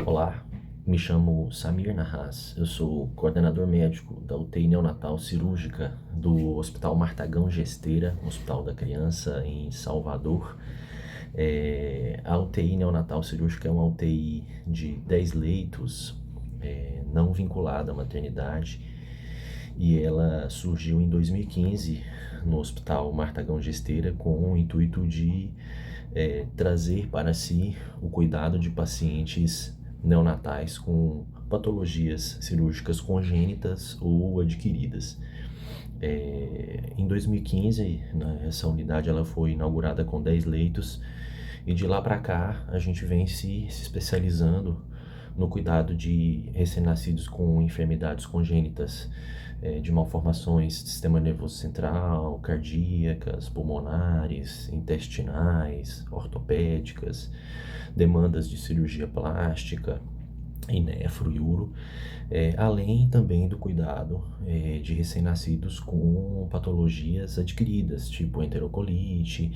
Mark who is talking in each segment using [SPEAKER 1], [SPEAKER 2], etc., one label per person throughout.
[SPEAKER 1] Olá, me chamo Samir Narraz, eu sou coordenador médico da UTI neonatal cirúrgica do Hospital Martagão Gesteira, Hospital da Criança em Salvador. A UTI neonatal cirúrgica é uma UTI de 10 leitos, não vinculada à maternidade, e ela surgiu em 2015 no Hospital Martagão Gesteira com o intuito de trazer para si o cuidado de pacientes neonatais com patologias cirúrgicas congênitas ou adquiridas. Em 2015, né, essa unidade ela foi inaugurada com 10 leitos e de lá para cá a gente vem se especializando no cuidado de recém-nascidos com enfermidades congênitas, de malformações do sistema nervoso central, cardíacas, pulmonares, intestinais, ortopédicas, demandas de cirurgia plástica, em nefro e uro, além também do cuidado de recém-nascidos com patologias adquiridas, tipo enterocolite,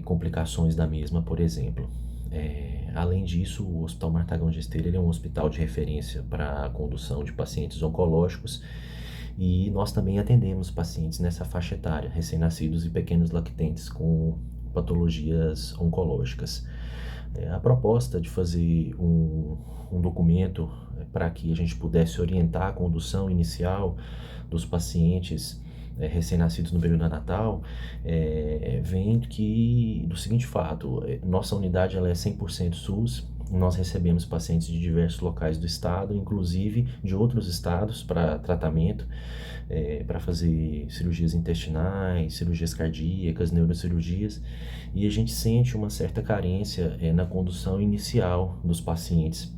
[SPEAKER 1] complicações da mesma, por exemplo. Além disso, o Hospital Martagão de Esteira ele é um hospital de referência para a condução de pacientes oncológicos e nós também atendemos pacientes nessa faixa etária, recém-nascidos e pequenos lactentes com patologias oncológicas. A proposta de fazer um documento para que a gente pudesse orientar a condução inicial dos pacientes recém-nascidos no período natal, vem do seguinte fato: nossa unidade ela é 100% SUS. Nós recebemos pacientes de diversos locais do estado, inclusive de outros estados, para tratamento, para fazer cirurgias intestinais, cirurgias cardíacas, neurocirurgias, e a gente sente uma certa carência na condução inicial dos pacientes,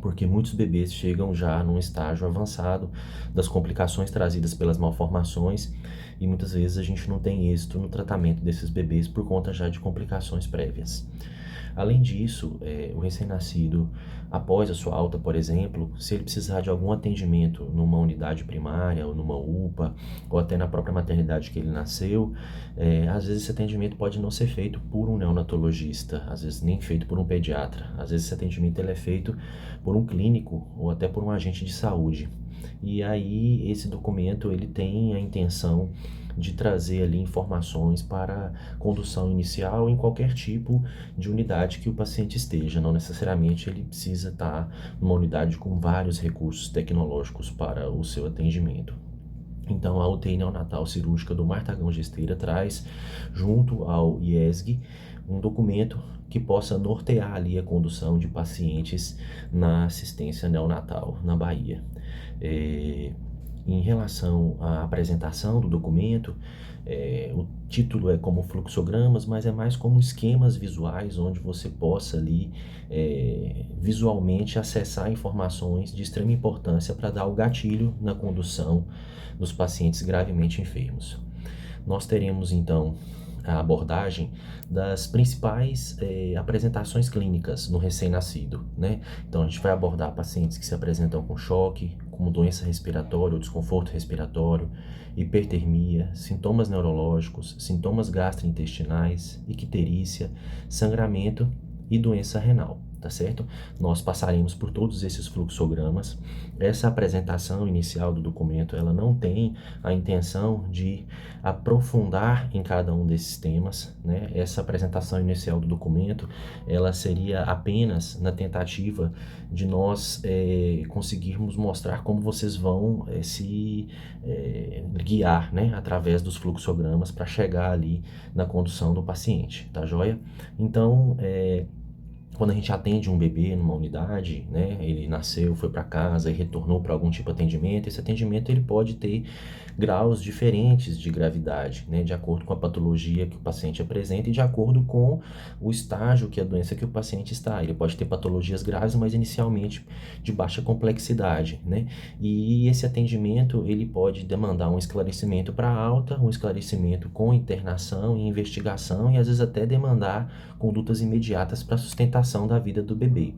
[SPEAKER 1] porque muitos bebês chegam já num estágio avançado das complicações trazidas pelas malformações e muitas vezes a gente não tem êxito no tratamento desses bebês por conta já de complicações prévias. Além disso, o recém-nascido, após a sua alta, por exemplo, se ele precisar de algum atendimento numa unidade primária ou numa UPA, ou até na própria maternidade que ele nasceu, às vezes esse atendimento pode não ser feito por um neonatologista, às vezes nem feito por um pediatra, às vezes esse atendimento ele é feito por um clínico ou até por um agente de saúde. E aí esse documento ele tem a intenção de trazer ali informações para condução inicial em qualquer tipo de unidade que o paciente esteja. Não necessariamente ele precisa estar numa unidade com vários recursos tecnológicos para o seu atendimento. Então, a UTI neonatal cirúrgica do Martagão Gesteira traz, junto ao IESG, um documento que possa nortear ali a condução de pacientes na assistência neonatal na Bahia. Em relação à apresentação do documento, o título é como fluxogramas, mas é mais como esquemas visuais, onde você possa ali visualmente acessar informações de extrema importância para dar o gatilho na condução dos pacientes gravemente enfermos. Nós teremos então a abordagem das principais apresentações clínicas no recém-nascido, né? Então a gente vai abordar pacientes que se apresentam com choque, como doença respiratória ou desconforto respiratório, hipertermia, sintomas neurológicos, sintomas gastrointestinais, icterícia, sangramento e doença renal. Tá certo? Nós passaremos por todos esses fluxogramas. Essa apresentação inicial do documento, ela não tem a intenção de aprofundar em cada um desses temas, né? Essa apresentação inicial do documento, ela seria apenas na tentativa de nós conseguirmos mostrar como vocês vão se guiar, né? Através dos fluxogramas para chegar ali na condução do paciente, tá joia? Então, quando a gente atende um bebê numa unidade, né, ele nasceu, foi para casa e retornou para algum tipo de atendimento, esse atendimento ele pode ter graus diferentes de gravidade, né, de acordo com a patologia que o paciente apresenta e de acordo com o estágio que a doença que o paciente está. Ele pode ter patologias graves, mas inicialmente de baixa complexidade, né, e esse atendimento ele pode demandar um esclarecimento para alta, um esclarecimento com internação e investigação e às vezes até demandar condutas imediatas para a sustentação da vida do bebê.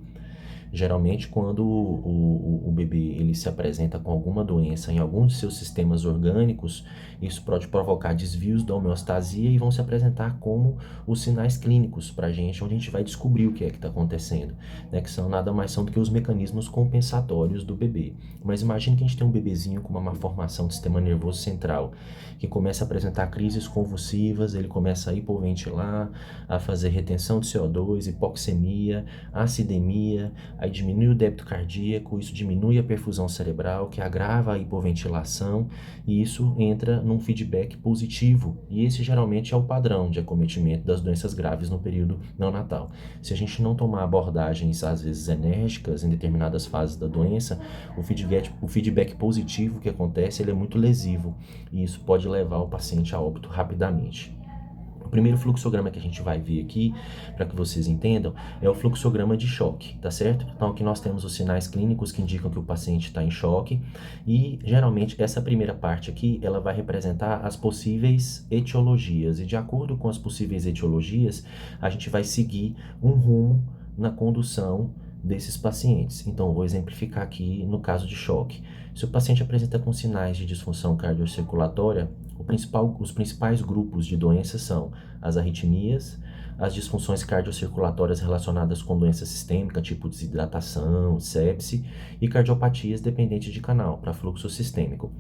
[SPEAKER 1] Geralmente, quando o bebê ele se apresenta com alguma doença em algum de seus sistemas orgânicos, isso pode provocar desvios da homeostasia e vão se apresentar como os sinais clínicos para a gente, onde a gente vai descobrir o que é que está acontecendo, né? Que são nada mais são do que os mecanismos compensatórios do bebê. Mas imagine que a gente tem um bebezinho com uma malformação do sistema nervoso central, que começa a apresentar crises convulsivas, ele começa a hipoventilar, a fazer retenção de CO2, hipoxemia, acidemia, aí diminui o débito cardíaco, isso diminui a perfusão cerebral, que agrava a hipoventilação, e isso entra num feedback positivo, e esse geralmente é o padrão de acometimento das doenças graves no período neonatal. Se a gente não tomar abordagens, às vezes enérgicas, em determinadas fases da doença, o feedback positivo que acontece, ele é muito lesivo, e isso pode levar o paciente a óbito rapidamente. O primeiro fluxograma que a gente vai ver aqui, para que vocês entendam, é o fluxograma de choque, tá certo? Então aqui nós temos os sinais clínicos que indicam que o paciente está em choque e geralmente essa primeira parte aqui, ela vai representar as possíveis etiologias e de acordo com as possíveis etiologias, a gente vai seguir um rumo na condução desses pacientes. Então, vou exemplificar aqui no caso de choque. Se o paciente apresenta com sinais de disfunção cardiocirculatória, os principais grupos de doenças são as arritmias, as disfunções cardiocirculatórias relacionadas com doença sistêmica, tipo desidratação, sepse, e cardiopatias dependentes de canal, para fluxo sistêmico.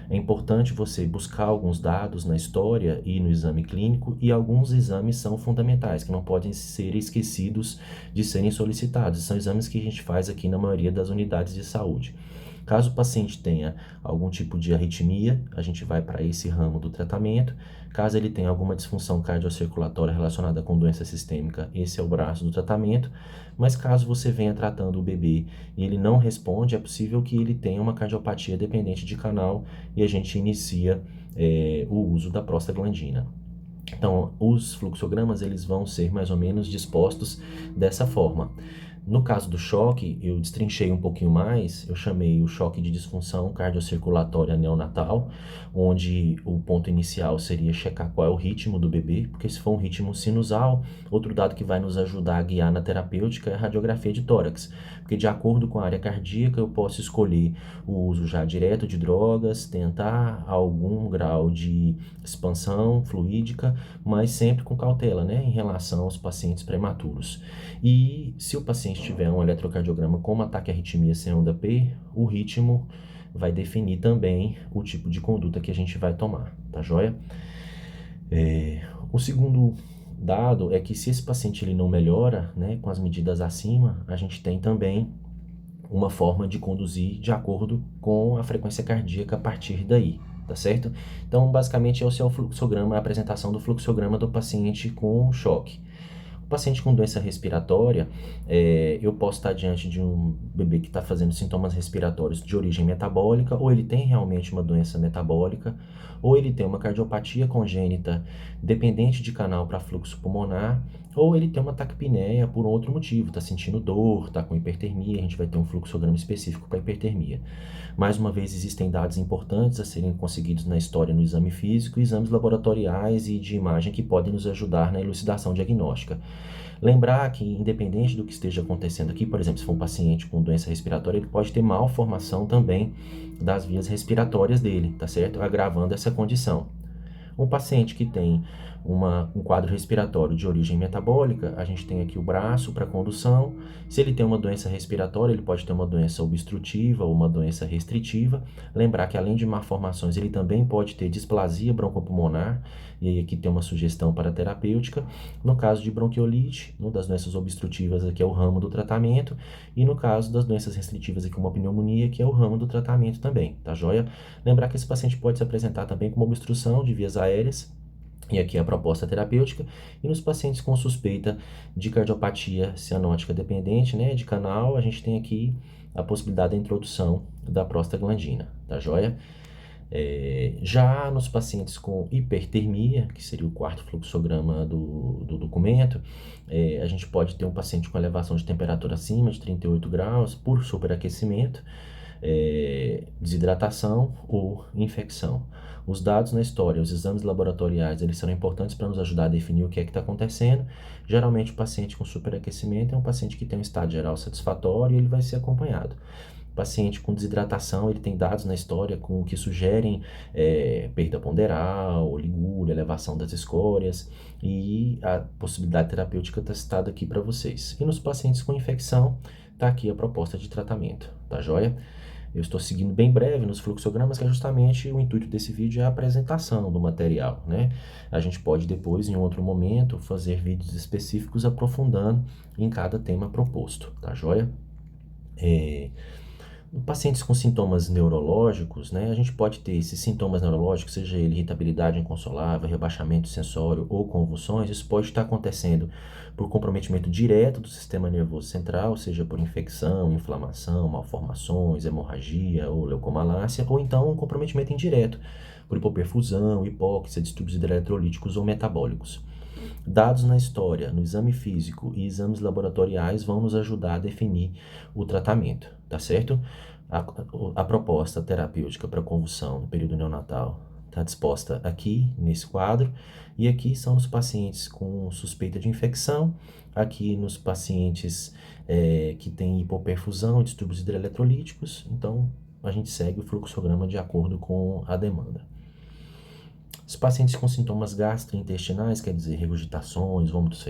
[SPEAKER 1] É importante você buscar alguns dados na história e no exame clínico, e alguns exames são fundamentais, que não podem ser esquecidos de serem solicitados. São exames que a gente faz aqui na maioria das unidades de saúde. Caso o paciente tenha algum tipo de arritmia, a gente vai para esse ramo do tratamento. Caso ele tenha alguma disfunção cardiocirculatória relacionada com doença sistêmica, esse é o braço do tratamento. Mas caso você venha tratando o bebê e ele não responde, é possível que ele tenha uma cardiopatia dependente de canal e a gente inicia o uso da prostaglandina. Então, os fluxogramas eles vão ser mais ou menos dispostos dessa forma. No caso do choque, eu destrinchei um pouquinho mais, eu chamei o choque de disfunção cardiocirculatória neonatal, onde o ponto inicial seria checar qual é o ritmo do bebê, porque se for um ritmo sinusal, outro dado que vai nos ajudar a guiar na terapêutica é a radiografia de tórax, porque de acordo com a área cardíaca eu posso escolher o uso já direto de drogas, tentar algum grau de expansão fluídica, mas sempre com cautela, né, em relação aos pacientes prematuros. E se o paciente tiver um eletrocardiograma com um ataque à arritmia sem onda P, o ritmo vai definir também o tipo de conduta que a gente vai tomar, tá joia? O segundo dado é que se esse paciente ele não melhora, né, com as medidas acima, a gente tem também uma forma de conduzir de acordo com a frequência cardíaca a partir daí, tá certo? Então, basicamente, esse é o fluxograma, a apresentação do fluxograma do paciente com choque. Paciente com doença respiratória, eu posso estar diante de um bebê que está fazendo sintomas respiratórios de origem metabólica, ou ele tem realmente uma doença metabólica, ou ele tem uma cardiopatia congênita dependente de canal para fluxo pulmonar, ou ele tem uma taquipneia por outro motivo, está sentindo dor, está com hipertermia, a gente vai ter um fluxograma específico para hipertermia. Mais uma vez, existem dados importantes a serem conseguidos na história no exame físico, exames laboratoriais e de imagem que podem nos ajudar na elucidação diagnóstica. Lembrar que, independente do que esteja acontecendo aqui, por exemplo, se for um paciente com doença respiratória, ele pode ter malformação também das vias respiratórias dele, tá certo? Agravando essa condição. Um paciente que tem um quadro respiratório de origem metabólica, a gente tem aqui o braço para condução. Se ele tem uma doença respiratória, ele pode ter uma doença obstrutiva ou uma doença restritiva. Lembrar que além de malformações, ele também pode ter displasia broncopulmonar, e aí aqui tem uma sugestão para terapêutica. No caso de bronquiolite, uma das doenças obstrutivas aqui é o ramo do tratamento, e no caso das doenças restritivas aqui uma pneumonia, que é o ramo do tratamento também, tá joia? Lembrar que esse paciente pode se apresentar também com uma obstrução de vias aéreas, e aqui é a proposta terapêutica, e nos pacientes com suspeita de cardiopatia cianótica dependente, né, de canal, a gente tem aqui a possibilidade da introdução da prostaglandina, tá joia? Já nos pacientes com hipertermia, que seria o quarto fluxograma do documento, a gente pode ter um paciente com elevação de temperatura acima de 38 graus por superaquecimento. desidratação ou infecção. Os dados na história, os exames laboratoriais, eles serão importantes para nos ajudar a definir o que é que está acontecendo. Geralmente, o paciente com superaquecimento é um paciente que tem um estado geral satisfatório e ele vai ser acompanhado. O paciente com desidratação, ele tem dados na história com que sugerem perda ponderal, oligúria, elevação das escórias, e a possibilidade terapêutica está citada aqui para vocês. E nos pacientes com infecção, está aqui a proposta de tratamento, tá joia? Eu estou seguindo bem breve nos fluxogramas, que é justamente o intuito desse vídeo é a apresentação do material, né? A gente pode depois, em outro momento, fazer vídeos específicos aprofundando em cada tema proposto, tá joia? Pacientes com sintomas neurológicos, né, a gente pode ter esses sintomas neurológicos, seja ele irritabilidade inconsolável, rebaixamento sensório ou convulsões. Isso pode estar acontecendo por comprometimento direto do sistema nervoso central, seja por infecção, inflamação, malformações, hemorragia ou leucomalácia, ou então um comprometimento indireto por hipoperfusão, hipóxia, distúrbios hidroeletrolíticos ou metabólicos. Dados na história, no exame físico e exames laboratoriais vão nos ajudar a definir o tratamento, tá certo? A proposta terapêutica para convulsão no período neonatal está disposta aqui nesse quadro, e aqui são os pacientes com suspeita de infecção, aqui nos pacientes que têm hipoperfusão e distúrbios hidroeletrolíticos. Então a gente segue o fluxograma de acordo com a demanda. Os pacientes com sintomas gastrointestinais, quer dizer, regurgitações, vômitos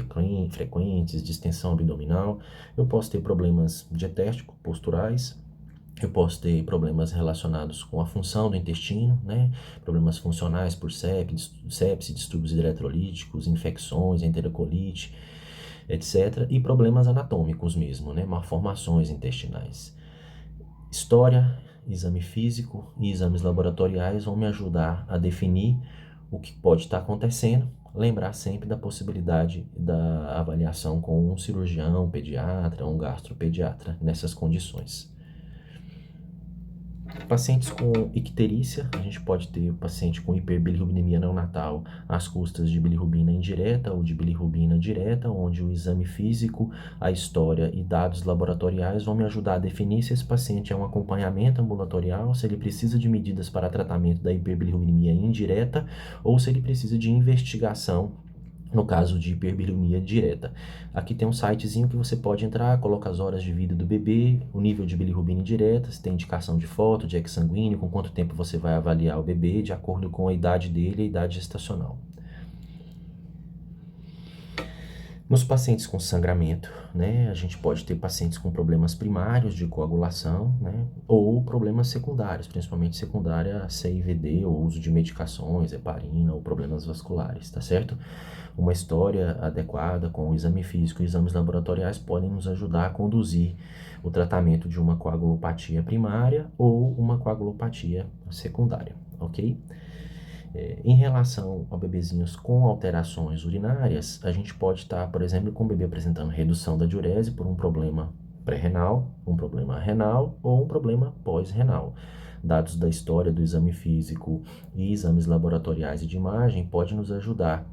[SPEAKER 1] frequentes, distensão abdominal, eu posso ter problemas dietéticos, posturais, eu posso ter problemas relacionados com a função do intestino, né? Problemas funcionais por sepse, distúrbios hidroeletrolíticos, infecções, enterocolite, etc. E problemas anatômicos mesmo, né? Malformações intestinais. História, exame físico e exames laboratoriais vão me ajudar a definir o que pode estar acontecendo. Lembrar sempre da possibilidade da avaliação com um cirurgião, um pediatra, um gastropediatra nessas condições. Pacientes com icterícia, a gente pode ter o paciente com hiperbilirrubinemia neonatal às custas de bilirrubina indireta ou de bilirrubina direta, onde o exame físico, a história e dados laboratoriais vão me ajudar a definir se esse paciente é um acompanhamento ambulatorial, se ele precisa de medidas para tratamento da hiperbilirrubinemia indireta ou se ele precisa de investigação no caso de hiperbilirubinemia direta. Aqui tem um sitezinho que você pode entrar, coloca as horas de vida do bebê, o nível de bilirrubina indireta, se tem indicação de foto, de ex sanguíneo, com quanto tempo você vai avaliar o bebê, de acordo com a idade dele e a idade gestacional. Nos pacientes com sangramento, né, a gente pode ter pacientes com problemas primários de coagulação, né, ou problemas secundários, principalmente secundária CIVD, ou uso de medicações, heparina, ou problemas vasculares, tá certo? Uma história adequada com o exame físico e exames laboratoriais podem nos ajudar a conduzir o tratamento de uma coagulopatia primária ou uma coagulopatia secundária, ok? Em relação a bebezinhos com alterações urinárias, a gente pode estar, por exemplo, com o bebê apresentando redução da diurese por um problema pré-renal, um problema renal ou um problema pós-renal. Dados da história do exame físico e exames laboratoriais e de imagem podem nos ajudar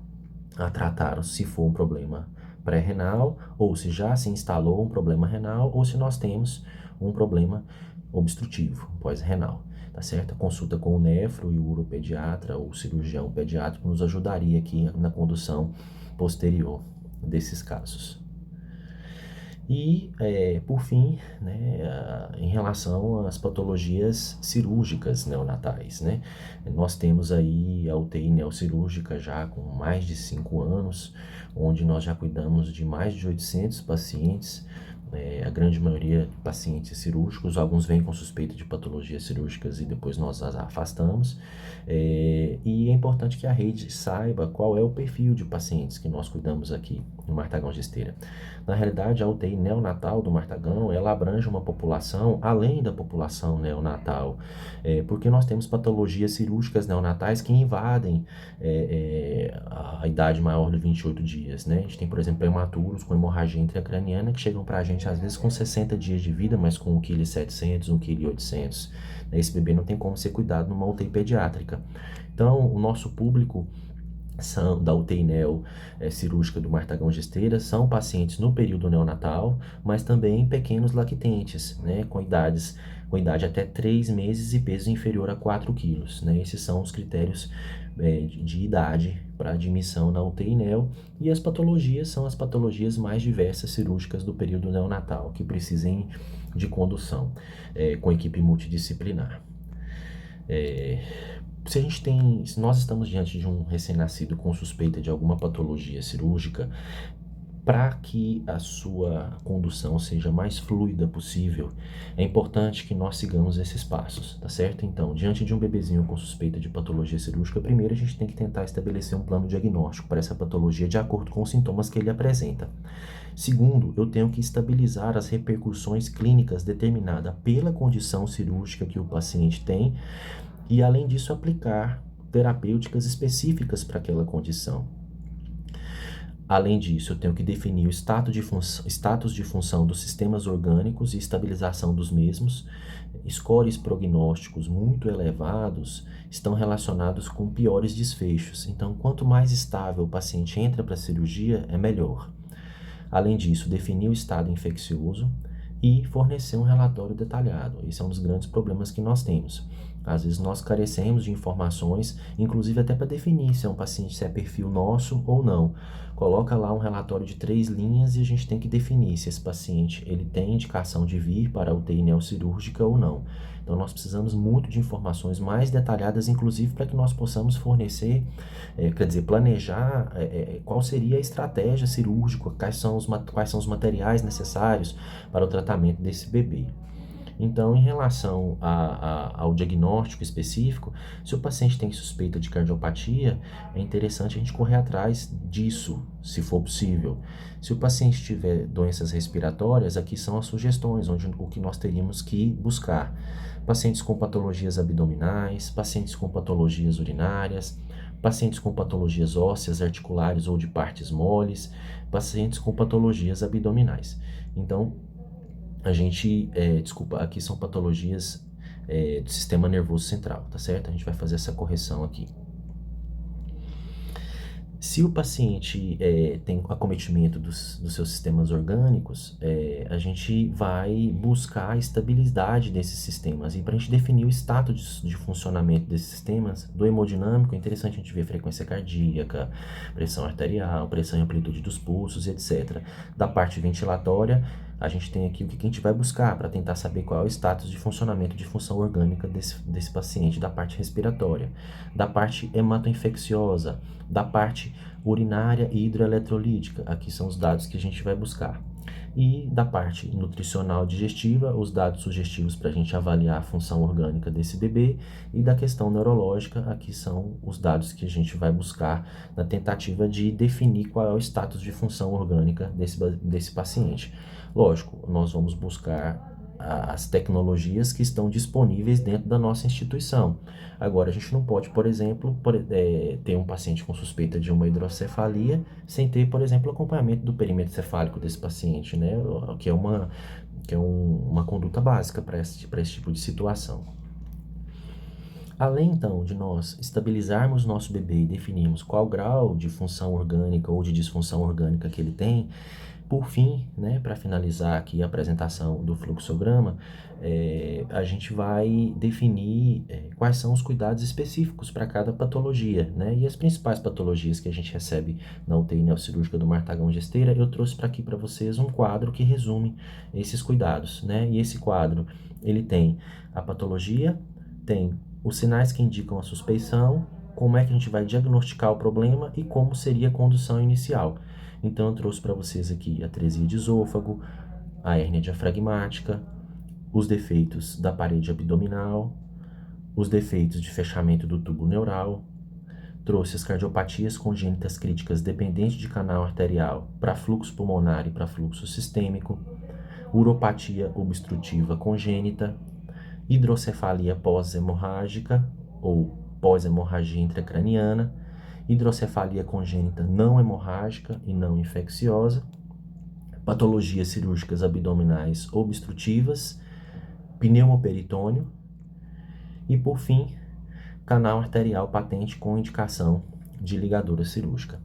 [SPEAKER 1] a tratar se for um problema pré-renal, ou se já se instalou um problema renal, ou se nós temos um problema obstrutivo pós-renal. Tá certo? A consulta com o nefro e o uropediatra ou o cirurgião pediátrico nos ajudaria aqui na condução posterior desses casos. E, por fim, né, em relação às patologias cirúrgicas neonatais, né? Nós temos aí a UTI neocirúrgica já com mais de 5 anos, onde nós já cuidamos de mais de 800 pacientes, a grande maioria de pacientes cirúrgicos, alguns vêm com suspeita de patologias cirúrgicas e depois nós as afastamos. E é importante que a rede saiba qual é o perfil de pacientes que nós cuidamos aqui no Martagão Gesteira. Na realidade, a UTI neonatal do Martagão, ela abrange uma população além da população neonatal, porque nós temos patologias cirúrgicas neonatais que invadem a idade maior de 28 dias, né? A gente tem, por exemplo, prematuros com hemorragia intracraniana que chegam para a gente às vezes com 60 dias de vida, mas com 1,7 kg, 1,8 kg. Esse bebê não tem como ser cuidado numa UTI pediátrica. Então, o nosso público da UTI neo cirúrgica do Martagão Gesteira são pacientes no período neonatal, mas também pequenos lactentes, né, com idade até 3 meses e peso inferior a 4 quilos, né? Esses são os critérios de idade para admissão na UTI neo, e as patologias são as patologias mais diversas cirúrgicas do período neonatal, que precisem de condução com equipe multidisciplinar. Se nós estamos diante de um recém-nascido com suspeita de alguma patologia cirúrgica, para que a sua condução seja mais fluida possível, é importante que nós sigamos esses passos, tá certo? Então, diante de um bebezinho com suspeita de patologia cirúrgica, primeiro a gente tem que tentar estabelecer um plano diagnóstico para essa patologia de acordo com os sintomas que ele apresenta. Segundo, eu tenho que estabilizar as repercussões clínicas determinadas pela condição cirúrgica que o paciente tem e, além disso, aplicar terapêuticas específicas para aquela condição. Além disso, eu tenho que definir o status de função dos sistemas orgânicos e estabilização dos mesmos. Scores prognósticos muito elevados estão relacionados com piores desfechos. Então, quanto mais estável o paciente entra para a cirurgia, é melhor. Além disso, definir o estado infeccioso e fornecer um relatório detalhado. Esse é um dos grandes problemas que nós temos. Às vezes nós carecemos de informações, inclusive até para definir se é um paciente, se é perfil nosso ou não. Coloca lá um relatório de 3 linhas e a gente tem que definir se esse paciente ele tem indicação de vir para a UTI neocirúrgica ou não. Então nós precisamos muito de informações mais detalhadas, inclusive para que nós possamos fornecer, planejar qual seria a estratégia cirúrgica, quais são os materiais necessários para o tratamento desse bebê. Então, em relação ao diagnóstico específico, se o paciente tem suspeita de cardiopatia, é interessante a gente correr atrás disso, se for possível. Se o paciente tiver doenças respiratórias, aqui são as sugestões, o que nós teríamos que buscar. Pacientes com patologias abdominais, pacientes com patologias urinárias, pacientes com patologias ósseas, articulares ou de partes moles, pacientes com patologias abdominais. Então, aqui são patologias do sistema nervoso central, tá certo? A gente vai fazer essa correção aqui. Se o paciente tem acometimento dos seus sistemas orgânicos, a gente vai buscar a estabilidade desses sistemas. E para a gente definir o status de funcionamento desses sistemas, do hemodinâmico, é interessante a gente ver frequência cardíaca, pressão arterial, pressão e amplitude dos pulsos, etc. Da parte ventilatória, a gente tem aqui o que a gente vai buscar para tentar saber qual é o status de funcionamento de função orgânica desse paciente, da parte respiratória, da parte hematoinfecciosa, da parte urinária e hidroeletrolítica. Aqui são os dados que a gente vai buscar. E da parte nutricional digestiva, os dados sugestivos para a gente avaliar a função orgânica desse bebê. E da questão neurológica, aqui são os dados que a gente vai buscar na tentativa de definir qual é o status de função orgânica desse paciente. Lógico, nós vamos buscar as tecnologias que estão disponíveis dentro da nossa instituição. Agora, a gente não pode, por exemplo, ter um paciente com suspeita de uma hidrocefalia sem ter, por exemplo, acompanhamento do perímetro cefálico desse paciente, né? Que é uma conduta básica para esse tipo de situação. Além, então, de nós estabilizarmos nosso bebê e definirmos qual grau de função orgânica ou de disfunção orgânica que ele tem, por fim, né, para finalizar aqui a apresentação do fluxograma, a gente vai definir quais são os cuidados específicos para cada patologia, né? E as principais patologias que a gente recebe na UTI neocirúrgica do Martagão Gesteira, eu trouxe para aqui para vocês um quadro que resume esses cuidados, né? E esse quadro, ele tem a patologia, tem os sinais que indicam a suspeição, como é que a gente vai diagnosticar o problema e como seria a condução inicial. Então, eu trouxe para vocês aqui a atresia de esôfago, a hérnia diafragmática, os defeitos da parede abdominal, os defeitos de fechamento do tubo neural, trouxe as cardiopatias congênitas críticas dependentes de canal arterial para fluxo pulmonar e para fluxo sistêmico, uropatia obstrutiva congênita, hidrocefalia pós-hemorrágica ou pós-hemorragia intracraniana, hidrocefalia congênita não hemorrágica e não infecciosa, patologias cirúrgicas abdominais obstrutivas, pneumoperitônio e, por fim, canal arterial patente com indicação de ligadura cirúrgica.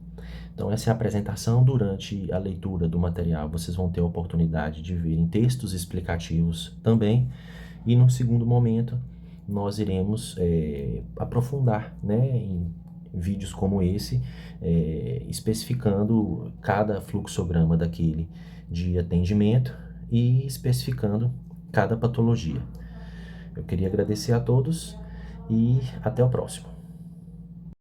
[SPEAKER 1] Então, essa é a apresentação. Durante a leitura do material, vocês vão ter a oportunidade de verem textos explicativos também. E no segundo momento, nós iremos aprofundar, né, em vídeos como esse, especificando cada fluxograma daquele de atendimento e especificando cada patologia. Eu queria agradecer a todos e até o próximo.